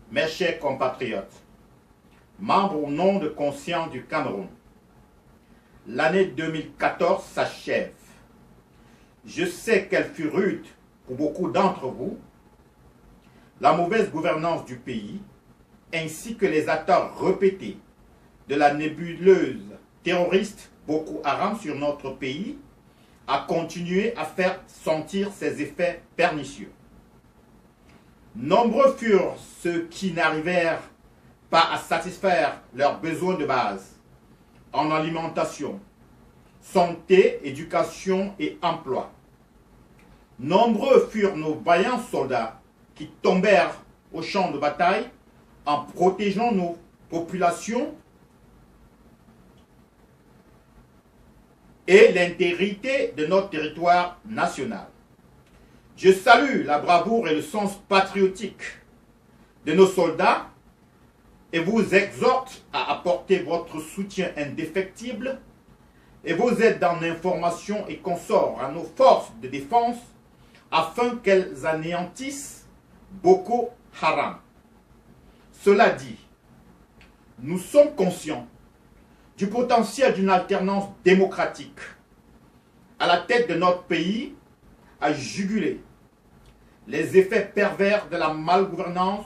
Mes chers compatriotes, membres au nom de Conscience du Cameroun, l'année 2014 s'achève. Je sais qu'elle fut rude pour beaucoup d'entre vous. La mauvaise gouvernance du pays, ainsi que les attaques répétées de la nébuleuse terroriste Boko Haram sur notre pays, a continué à faire sentir ses effets pernicieux. Nombreux furent ceux qui n'arrivèrent pas à satisfaire leurs besoins de base en alimentation, santé, éducation et emploi. Nombreux furent nos vaillants soldats qui tombèrent au champ de bataille en protégeant nos populations et l'intégrité de notre territoire national. Je salue la bravoure et le sens patriotique de nos soldats et vous exhorte à apporter votre soutien indéfectible et vos aides en information et consorts à nos forces de défense afin qu'elles anéantissent Boko Haram. Cela dit, nous sommes conscients du potentiel d'une alternance démocratique à la tête de notre pays à juguler les effets pervers de la malgouvernance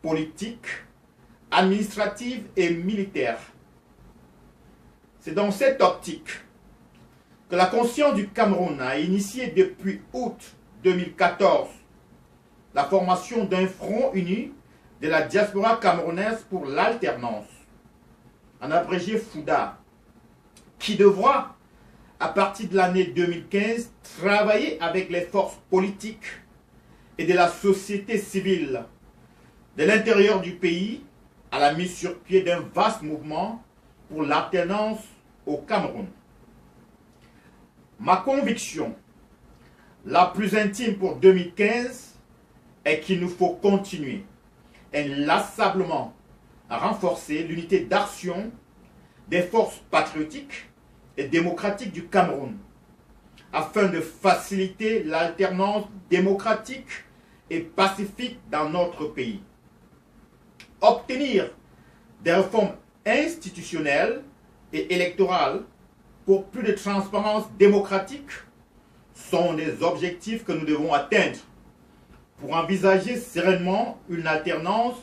politique, administrative et militaire. C'est dans cette optique que la Conscience du Cameroun a initié depuis août 2014 la formation d'un front uni de la diaspora camerounaise pour l'alternance, en abrégé FOUDA, qui devra, à partir de l'année 2015, travailler avec les forces politiques et de la société civile de l'intérieur du pays à la mise sur pied d'un vaste mouvement pour l'alternance au Cameroun. Ma conviction la plus intime pour 2015 est qu'il nous faut continuer inlassablement à renforcer l'unité d'action des forces patriotiques et démocratiques du Cameroun afin de faciliter l'alternance démocratique et pacifique dans notre pays. Obtenir des réformes institutionnelles et électorales pour plus de transparence démocratique sont des objectifs que nous devons atteindre pour envisager sereinement une alternance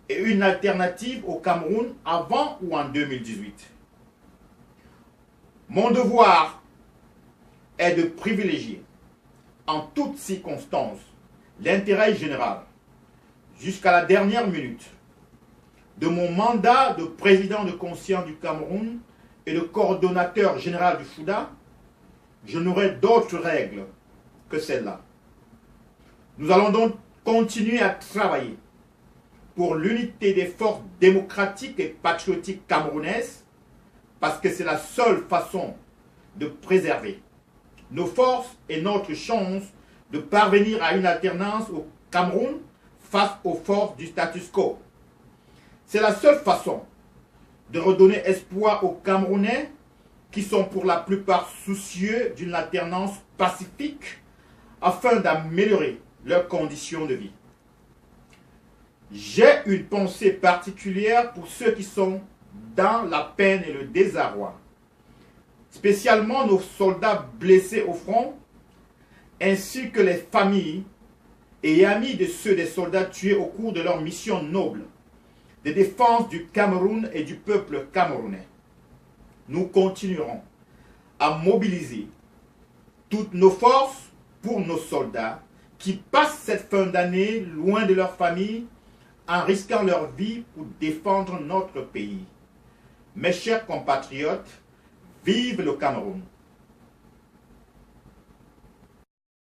et une alternative au Cameroun avant ou en 2018. Mon devoir est de privilégier en toutes circonstances l'intérêt général jusqu'à la dernière minute de mon mandat de président de Conscience du Cameroun et de coordonnateur général du FOUDA. Je n'aurai d'autres règles que celle-là. Nous allons donc continuer à travailler pour l'unité des forces démocratiques et patriotiques camerounaises parce que c'est la seule façon de préserver nos forces et notre chance de parvenir à une alternance au Cameroun face aux forces du status quo. C'est la seule façon de redonner espoir aux Camerounais qui sont pour la plupart soucieux d'une alternance pacifique afin d'améliorer leurs conditions de vie. J'ai une pensée particulière pour ceux qui sont dans la peine et le désarroi, spécialement nos soldats blessés au front, ainsi que les familles et amis de ceux des soldats tués au cours de leur mission noble de défense du Cameroun et du peuple camerounais. Nous continuerons à mobiliser toutes nos forces pour nos soldats qui passent cette fin d'année loin de leur famille en risquant leur vie pour défendre notre pays. Mes chers compatriotes, vive le Cameroun!